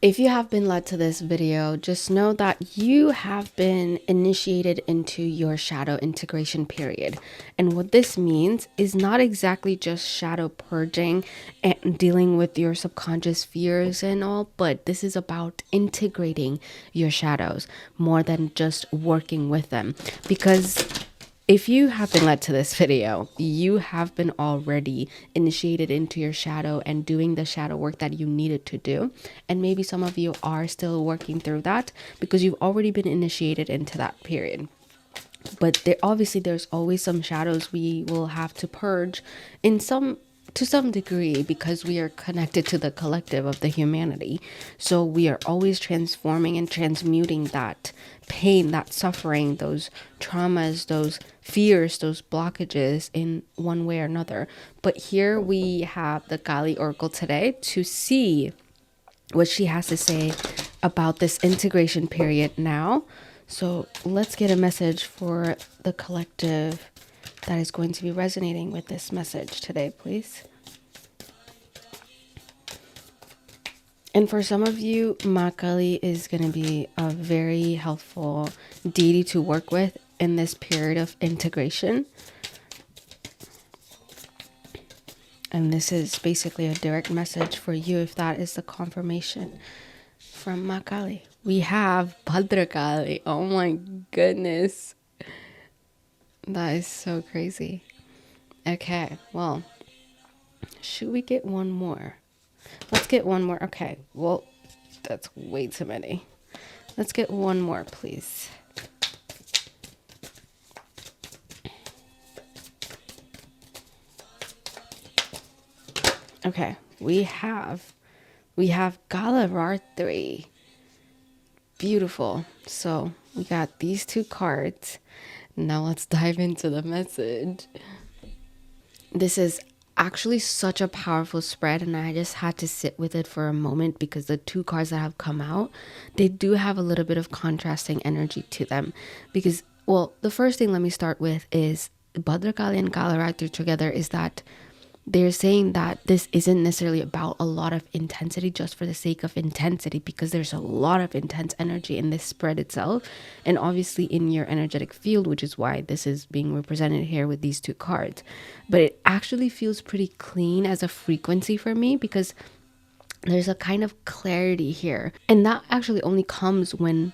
If you have been led to this video, just know that you have been initiated into your shadow integration period. And what this means is not exactly just shadow purging and dealing with your subconscious fears and all, but this is about integrating your shadows more than just working with them. Because if you have been led to this video, you have been already initiated into your shadow and doing the shadow work that you needed to do. And maybe some of you are still working through that because you've already been initiated into that period. But obviously there's always some shadows we will have to purge to some degree, because we are connected to the collective of the humanity. So we are always transforming and transmuting that pain, that suffering, those traumas, those fears, those blockages in one way or another. But here we have the Kali Oracle today to see what she has to say about this integration period now. So let's get a message for the collective that is going to be resonating with this message today, please. And for some of you, Ma Kali is going to be a very helpful deity to work with in this period of integration. And this is basically a direct message for you if that is the confirmation from Ma Kali. We have 𝓵𝓲𝓾𝓭. Oh my goodness. That is so crazy. Okay, well, should we get one more? Let's get one more. Okay, well, that's way too many. Let's get one more, please. Okay, we have 𝓂𝓸𝓾𝓏. Beautiful. So we got these two cards. Now let's dive into the message. This is actually such a powerful spread, and I just had to sit with it for a moment because the two cards that have come out, they do have a little bit of contrasting energy to them. Because, well, the first thing let me start with is 𝓵𝓲𝓾𝓭 and 𝓂𝓸𝓾𝓏 together is that they're saying that this isn't necessarily about a lot of intensity just for the sake of intensity, because there's a lot of intense energy in this spread itself, and obviously in your energetic field, which is why this is being represented here with these two cards. But it actually feels pretty clean as a frequency for me, because there's a kind of clarity here, and that actually only comes when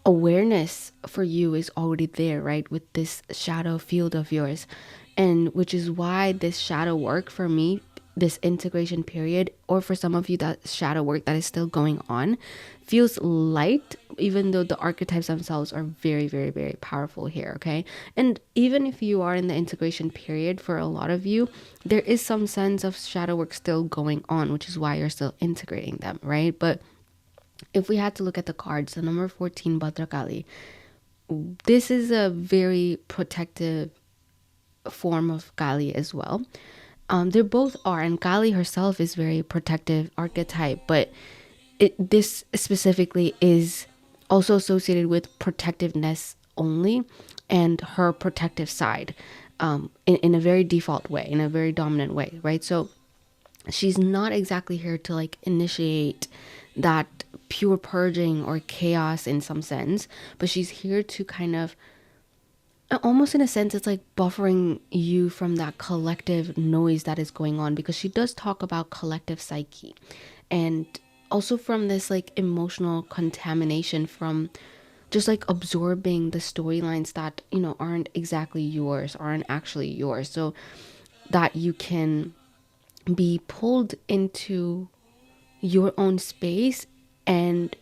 awareness for you is already there, right, with this shadow field of yours. And which is why this shadow work for me, this integration period, or for some of you that shadow work that is still going on, feels light, even though the archetypes themselves are very, very, very powerful here. Okay, and even if you are in the integration period, for a lot of you there is some sense of shadow work still going on, which is why you're still integrating them, right? But if we had to look at the cards, the number 14, 𝓵𝓲𝓾𝓭, this is a very protective form of Kali as well. They both are, and Kali herself is very protective archetype, but this specifically is also associated with protectiveness only, and her protective side, in a very default way, in a very dominant way, right? So she's not exactly here to like initiate that pure purging or chaos in some sense, but she's here to kind of, almost in a sense, it's like buffering you from that collective noise that is going on, because she does talk about collective psyche, and also from this like emotional contamination from just like absorbing the storylines that, you know, aren't exactly yours, aren't actually yours, so that you can be pulled into your own space, and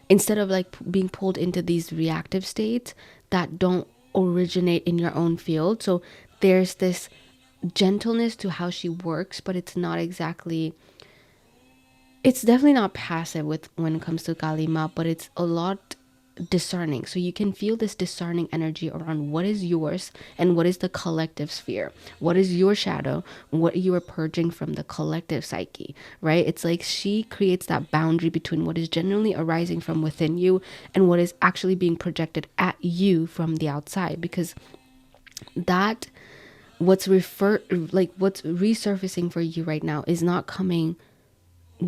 instead of like being pulled into these reactive states that don't originate in your own field. So there's this gentleness to how she works, but it's definitely not passive with when it comes to Kali Ma, but it's a lot discerning. So you can feel this discerning energy around what is yours and what is the collective sphere, what is your shadow, what you are purging from the collective psyche, right? It's like she creates that boundary between what is genuinely arising from within you and what is actually being projected at you from the outside, because that what's resurfacing for you right now is not coming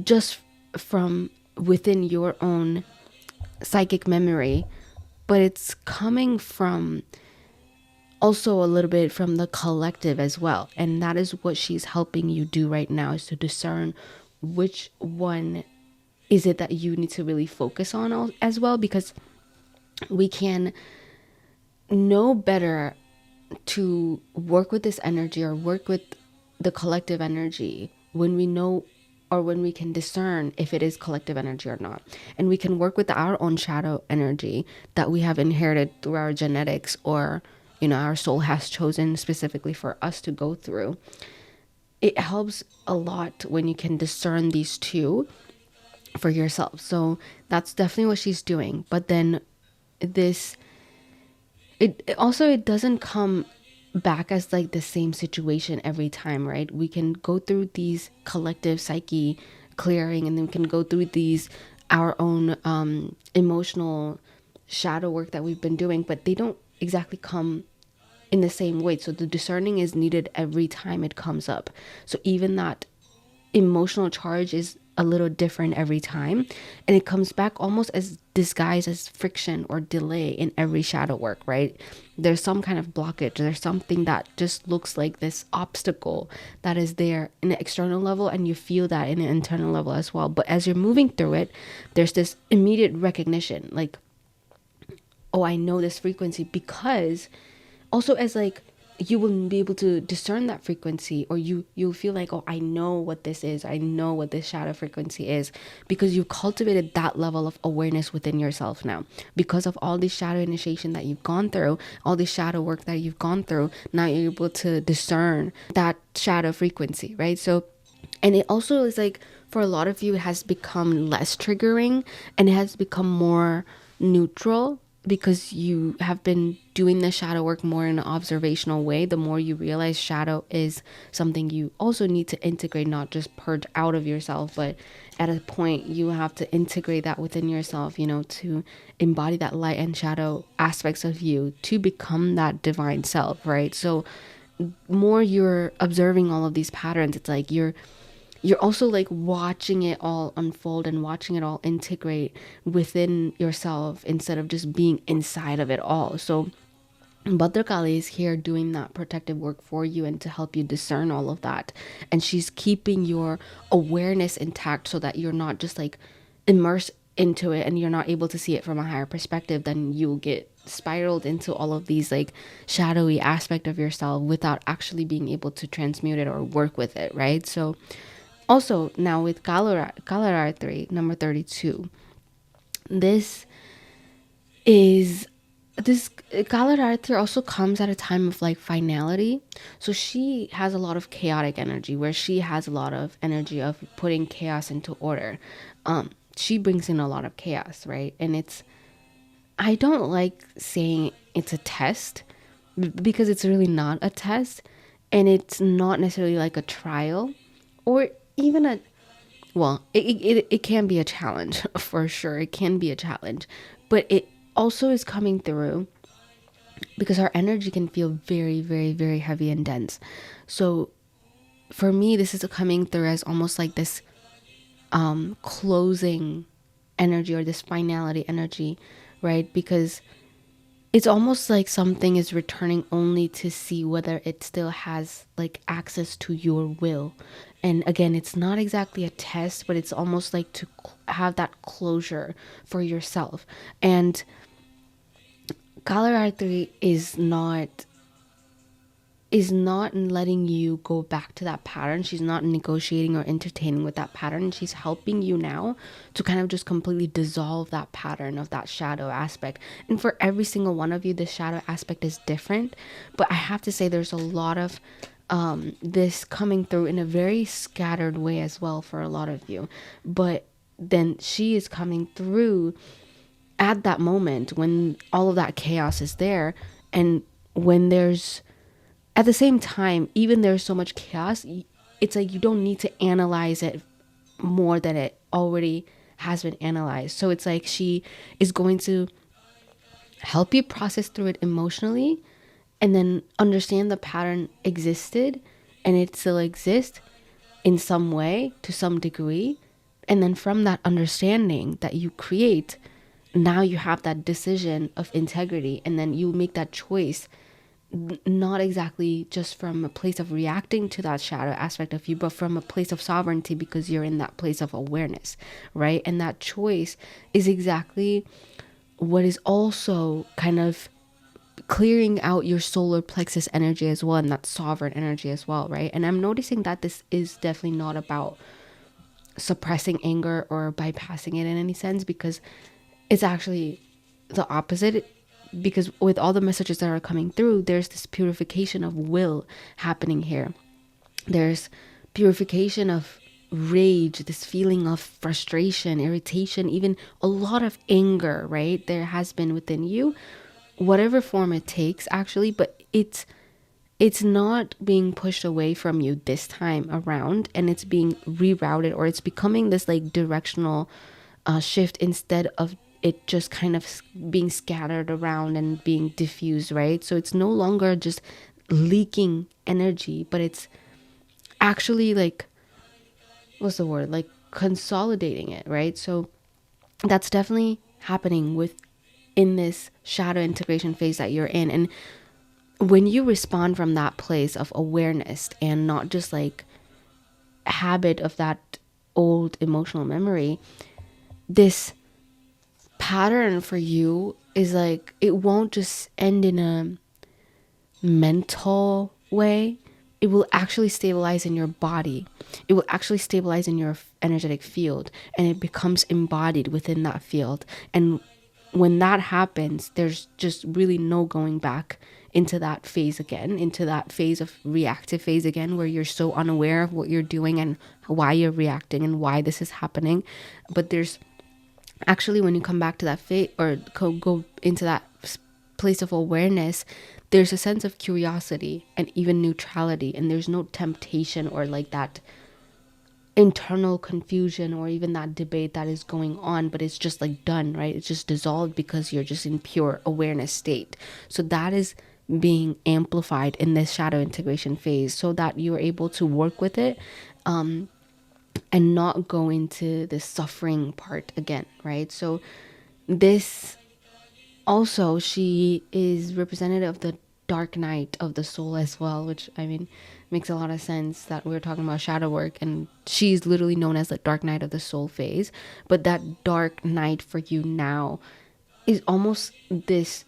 just from within your own psychic memory, but it's coming from also a little bit from the collective as well. And that is what she's helping you do right now, is to discern which one is it that you need to really focus on as well, because we can know better to work with this energy or work with the collective energy when we know, or when we can discern if it is collective energy or not. And we can work with our own shadow energy that we have inherited through our genetics, or, you know, our soul has chosen specifically for us to go through. It helps a lot when you can discern these two for yourself. So that's definitely what she's doing. But then this, it doesn't come back as like the same situation every time, right? We can go through these collective psyche clearing, and then we can go through these our own emotional shadow work that we've been doing, but they don't exactly come in the same way. So the discerning is needed every time it comes up. So even that emotional charge is a little different every time, and it comes back almost as disguised as friction or delay in every shadow work, right? There's some kind of blockage, there's something that just looks like this obstacle that is there in the external level, and you feel that in the internal level as well. But as you're moving through it, there's this immediate recognition, like, oh, I know this frequency, because also as like you will be able to discern that frequency, or you'll feel like, oh, I know what this is, I know what this shadow frequency is, because you've cultivated that level of awareness within yourself now, because of all this shadow initiation that you've gone through, all this shadow work that you've gone through. Now you're able to discern that shadow frequency, right? So, and it also is like, for a lot of you, it has become less triggering, and it has become more neutral, because you have been doing the shadow work more in an observational way. The more you realize shadow is something you also need to integrate, not just purge out of yourself, but at a point you have to integrate that within yourself, you know, to embody that light and shadow aspects of you to become that divine self, right? So more you're observing all of these patterns, it's like you're also like watching it all unfold and watching it all integrate within yourself, instead of just being inside of it all. So 𝓵𝓲𝓾𝓭 is here doing that protective work for you and to help you discern all of that. And she's keeping your awareness intact, so that you're not just like immersed into it and you're not able to see it from a higher perspective. Then you'll get spiraled into all of these like shadowy aspect of yourself without actually being able to transmute it or work with it, right? So also now with 𝓂𝓚𝓚 number 32, this 𝓂𝓚𝓚 also comes at a time of like finality. So she has a lot of chaotic energy, where she has a lot of energy of putting chaos into order. She brings in a lot of chaos, right? And I don't like saying it's a test, because it's really not a test, and it's not necessarily like a trial, or even it can be a challenge for sure. It can be a challenge, but it also is coming through because our energy can feel very, very, very heavy and dense. So for me, this is coming through as almost like this closing energy, or this finality energy, right? Because it's almost like something is returning only to see whether it still has like access to your will. And again, it's not exactly a test, but it's almost like to have that closure for yourself. And 𝓂𝓚𝓚 is not letting you go back to that pattern. She's not negotiating or entertaining with that pattern. She's helping you now to kind of just completely dissolve that pattern of that shadow aspect. And for every single one of you, this shadow aspect is different. But I have to say there's a lot of this coming through in a very scattered way as well for a lot of you. But then she is coming through at that moment when all of that chaos is there, and when there's, at the same time, even there's so much chaos, it's like you don't need to analyze it more than it already has been analyzed. So it's like she is going to help you process through it emotionally, and then understand the pattern existed and it still exists in some way, to some degree, And then from that understanding that you create, now you have that decision of integrity, and then you make that choice, not exactly just from a place of reacting to that shadow aspect of you, but from a place of sovereignty, because you're in that place of awareness, right? And that choice is exactly what is also kind of clearing out your solar plexus energy as well, and that sovereign energy as well, right? And I'm noticing that this is definitely not about suppressing anger or bypassing it in any sense, because it's actually the opposite. Because with all the messages that are coming through, there's this purification of will happening here. There's purification of rage, this feeling of frustration, irritation, even a lot of anger, right? There has been within you, whatever form it takes actually, but it's not being pushed away from you this time around, and it's being rerouted, or it's becoming this like directional shift, instead of it just kind of being scattered around and being diffused, right? So it's no longer just leaking energy, but it's actually like, what's the word, like consolidating it, right? So that's definitely happening in this shadow integration phase that you're in. And when you respond from that place of awareness and not just like habit of that old emotional memory, this pattern for you is like, it won't just end in a mental way. It will actually stabilize in your body. It will actually stabilize in your energetic field, and it becomes embodied within that field. And when that happens, there's just really no going back into that phase again, into that phase of reactive phase again, where you're so unaware of what you're doing and why you're reacting and why this is happening. But there's actually, when you come back to that phase, or go into that place of awareness, there's a sense of curiosity and even neutrality, and there's no temptation or like that internal confusion or even that debate that is going on, but it's just like done, right? It's just dissolved because you're just in pure awareness state. So that is being amplified in this shadow integration phase, so that you're able to work with it and not go into the suffering part again, right? So this also, she is representative of the dark night of the soul as well, which I mean makes a lot of sense that we're talking about shadow work, and she's literally known as the dark night of the soul phase. But that dark night for you now is almost this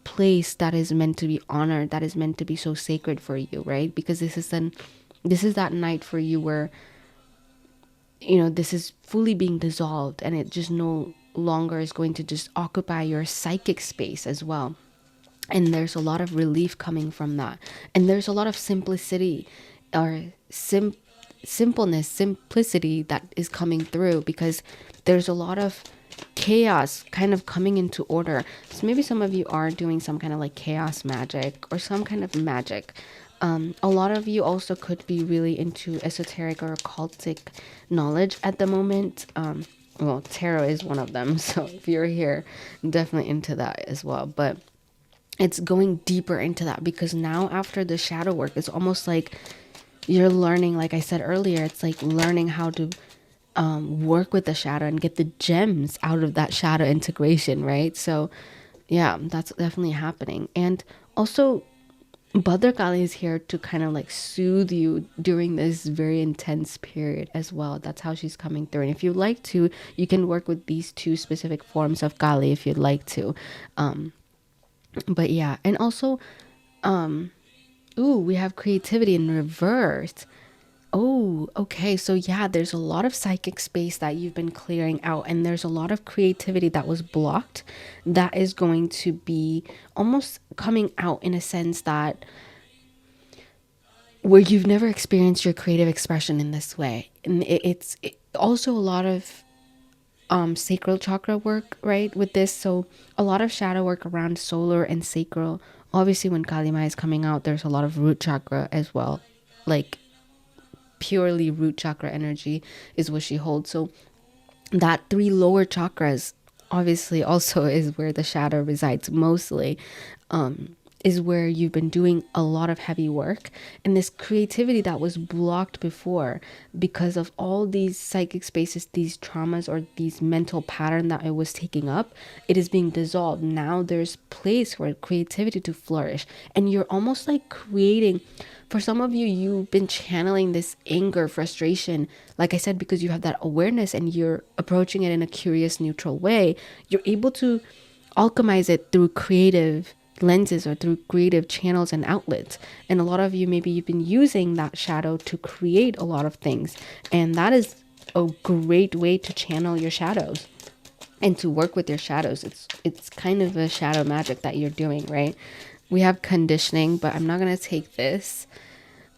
place that is meant to be honored, that is meant to be so sacred for you, right? Because this is that night for you where, you know, this is fully being dissolved, and it just no longer is going to just occupy your psychic space as well. And there's a lot of relief coming from that, and there's a lot of simplicity or simplicity that is coming through, because there's a lot of chaos kind of coming into order. So maybe some of you are doing some kind of like chaos magic or some kind of magic. A lot of you also could be really into esoteric or occultic knowledge at the moment. Well, tarot is one of them, so if you're here, definitely into that as well. But it's going deeper into that, because now after the shadow work, it's almost like you're learning, like I said earlier, it's like learning how to work with the shadow and get the gems out of that shadow integration, right? So yeah, that's definitely happening. And also, 𝓵𝓲𝓾𝓭 is here to kind of like soothe you during this very intense period as well. That's how she's coming through. And if you'd like to, you can work with these two specific forms of 𝓭𝓭 if you'd like to. But yeah, and also, we have creativity in reverse. Oh, okay. So yeah, there's a lot of psychic space that you've been clearing out, and there's a lot of creativity that was blocked that is going to be almost coming out in a sense that where you've never experienced your creative expression in this way. And it's also a lot of sacral chakra work, right, with this. So a lot of shadow work around solar and sacral. Obviously, when Kali Ma is coming out, there's a lot of root chakra as well, like purely root chakra energy is what she holds. So that 3 lower chakras obviously also is where the shadow resides mostly. is where you've been doing a lot of heavy work, and this creativity that was blocked before because of all these psychic spaces, these traumas, or these mental pattern that it was taking up, it is being dissolved. Now there's place for creativity to flourish, and you're almost like creating. For some of you, you've been channeling this anger, frustration, like I said, because you have that awareness and you're approaching it in a curious, neutral way. You're able to alchemize it through creative lenses or through creative channels and outlets. And a lot of you, maybe you've been using that shadow to create a lot of things, and that is a great way to channel your shadows and to work with your shadows. It's kind of a shadow magic that you're doing, right? We have conditioning, but I'm not going to take this,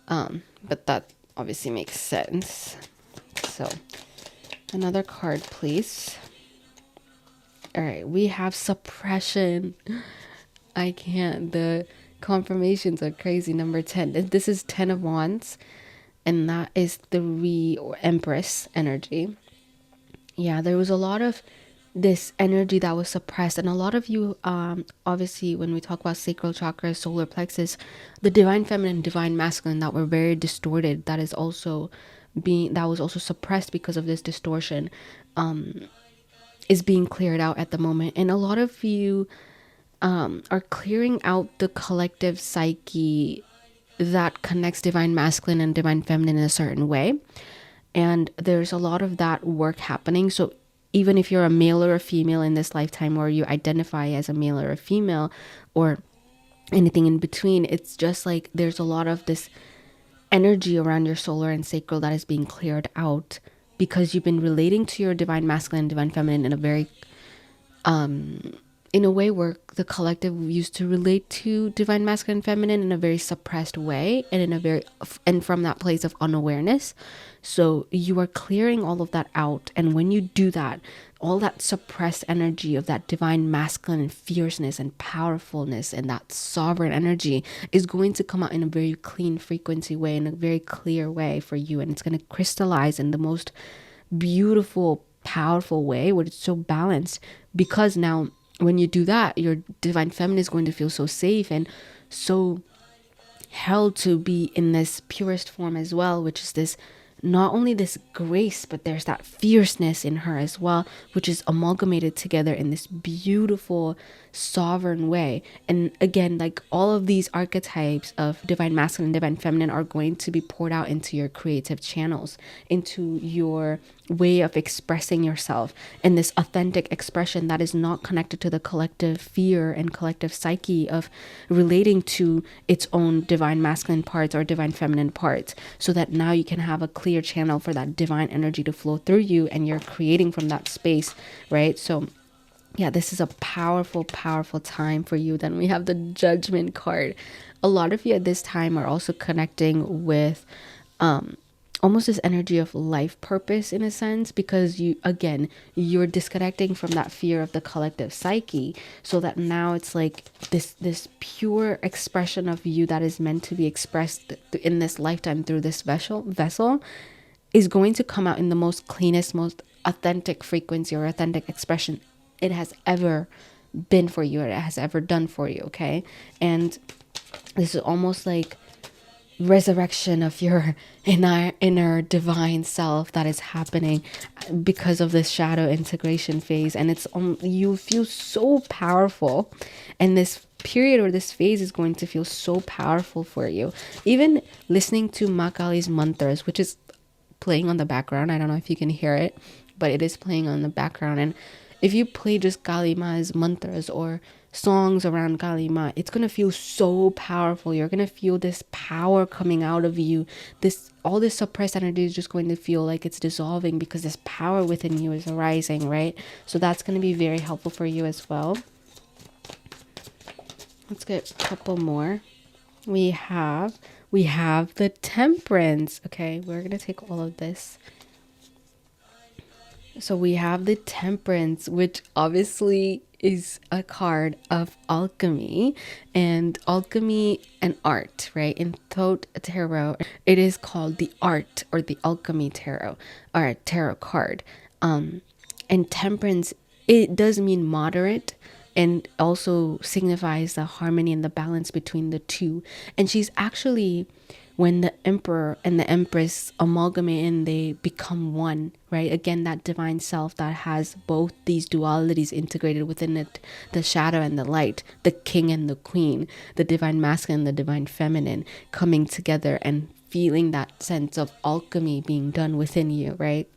but that obviously makes sense. So another card, please. All right, we have suppression. I can't. The confirmations are crazy. Number 10. This is 10 of Wands, and that is the or Empress energy. Yeah, there was a lot of this energy that was suppressed, and a lot of you, obviously, when we talk about sacral chakra, solar plexus, the divine feminine, divine masculine that were very distorted, that was also suppressed because of this distortion, is being cleared out at the moment. And a lot of you are clearing out the collective psyche that connects divine masculine and divine feminine in a certain way. And there's a lot of that work happening. So even if you're a male or a female in this lifetime, or you identify as a male or a female or anything in between, it's just like there's a lot of this energy around your solar and sacral that is being cleared out because you've been relating to your divine masculine and divine feminine in a very in a way where the collective used to relate to divine masculine and feminine in a very suppressed way, and from that place of unawareness. So you are clearing all of that out, and when you do that, all that suppressed energy of that divine masculine and fierceness and powerfulness and that sovereign energy is going to come out in a very clean frequency way, in a very clear way for you, and it's going to crystallize in the most beautiful, powerful way where it's so balanced. Because now when you do that, your divine feminine is going to feel so safe and so held to be in this purest form as well, which is this, not only this grace, but there's that fierceness in her as well, which is amalgamated together in this beautiful sovereign way. And again, like all of these archetypes of divine masculine and divine feminine are going to be poured out into your creative channels, into your way of expressing yourself, and this authentic expression that is not connected to the collective fear and collective psyche of relating to its own divine masculine parts or divine feminine parts, so that now you can have a clear channel for that divine energy to flow through you, and you're creating from that space, right? So yeah, this is a powerful, powerful time for you. Then we have the Judgment card. A lot of you at this time are also connecting with almost this energy of life purpose in a sense, because you're disconnecting from that fear of the collective psyche, so that now it's like this pure expression of you that is meant to be expressed in this lifetime through this vessel is going to come out in the most cleanest, most authentic frequency or authentic expression it has ever been for you, or it has ever done for you. Okay, and this is almost like resurrection of your inner divine self that is happening because of this shadow integration phase. And it's you feel so powerful, and this period or this phase is going to feel so powerful for you. Even listening to Ma Kali's mantras, which is playing on the background, I don't know if you can hear it, but it is playing on the background. And if you play just Kali Ma's mantras or songs around Kali Ma, it's going to feel so powerful. You're going to feel this power coming out of you. All this suppressed energy is just going to feel like it's dissolving because this power within you is arising, right? So that's going to be very helpful for you as well. Let's get a couple more. We have the Temperance. Okay, we're going to take all of this. So we have the Temperance, which obviously is a card of alchemy and art, right? In Thoth Tarot, it is called the art or the alchemy tarot, or a tarot card. And Temperance, it does mean moderate, and also signifies the harmony and the balance between the two. And she's actually, when the emperor and the empress amalgamate and they become one, right? Again, that divine self that has both these dualities integrated within it, the shadow and the light, the king and the queen, the divine masculine and the divine feminine coming together and feeling that sense of alchemy being done within you, right?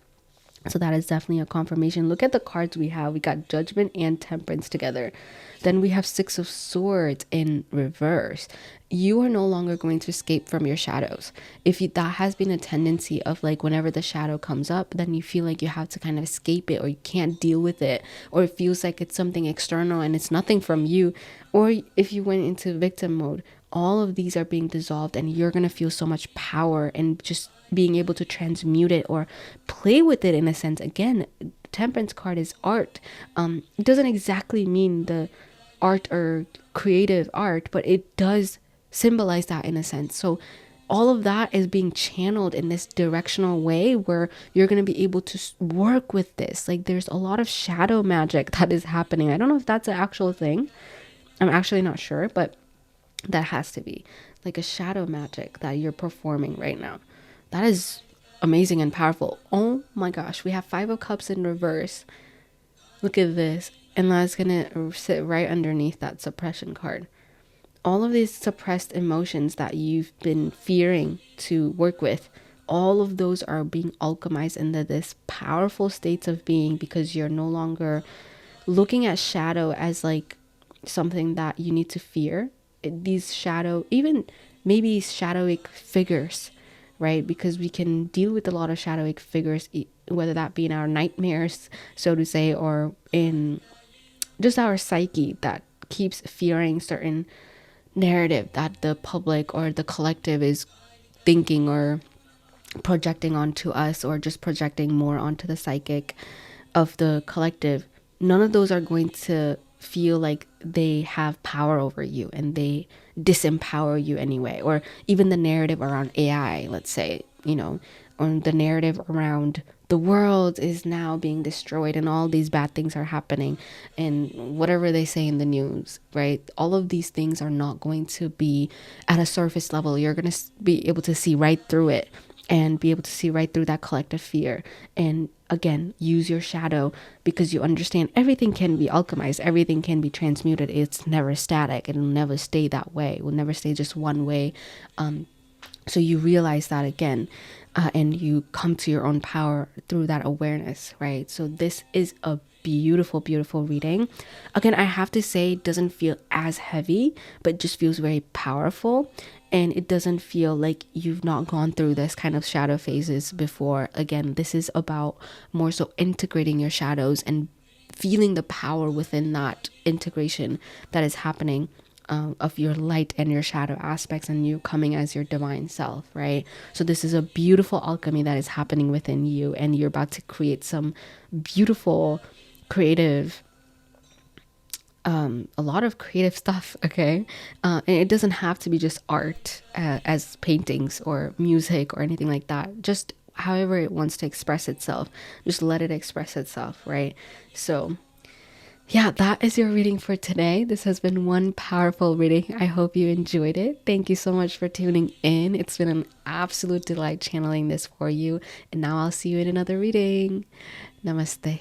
So that is definitely a confirmation. Look at the cards we have. We got Judgment and Temperance together. Then we have Six of Swords in reverse. You are no longer going to escape from your shadows. If you, that has been a tendency of like whenever the shadow comes up, then you feel like you have to kind of escape it, or you can't deal with it, or it feels like it's something external and it's nothing from you. Or if you went into victim mode, all of these are being dissolved and you're going to feel so much power and just being able to transmute it or play with it in a sense. Again, Temperance card is art. It doesn't exactly mean the art or creative art, but it does symbolize that in a sense. So all of that is being channeled in this directional way where you're going to be able to work with this. Like there's a lot of shadow magic that is happening. I don't know if that's an actual thing. I'm actually not sure, but that has to be like a shadow magic that you're performing right now. That is amazing and powerful. Oh my gosh, we have Five of Cups in reverse. Look at this. And that's gonna sit right underneath that suppression card. All of these suppressed emotions that you've been fearing to work with, all of those are being alchemized into this powerful states of being, because you're no longer looking at shadow as like something that you need to fear. These shadow, even maybe shadowic figures, right? Because we can deal with a lot of shadowic figures, whether that be in our nightmares, so to say, or in just our psyche that keeps fearing certain narrative that the public or the collective is thinking or projecting onto us, or just projecting more onto the psychic of the collective. None of those are going to feel like they have power over you and they disempower you anyway. Or even the narrative around AI, let's say, you know, or the narrative around the world is now being destroyed and all these bad things are happening and whatever they say in the news, right? All of these things are not going to be at a surface level. You're going to be able to see right through it and be able to see right through that collective fear. And again, use your shadow, because you understand everything can be alchemized, everything can be transmuted. It's never static. It'll never stay that way. It will never stay just one way. So you realize that again, and you come to your own power through that awareness, right? So this is a beautiful, beautiful reading. Again, I have to say it doesn't feel as heavy, but just feels very powerful. And it doesn't feel like you've not gone through this kind of shadow phases before. Again, this is about more so integrating your shadows and feeling the power within that integration that is happening, of your light and your shadow aspects, and you coming as your divine self, right? So this is a beautiful alchemy that is happening within you, and you're about to create some beautiful creative, a lot of creative stuff, okay? And it doesn't have to be just art, as paintings or music or anything like that. Just however it wants to express itself, just let it express itself, right? So yeah, that is your reading for today. This has been one powerful reading. I hope you enjoyed it. Thank you so much for tuning in. It's been an absolute delight channeling this for you. And now I'll see you in another reading. Namaste.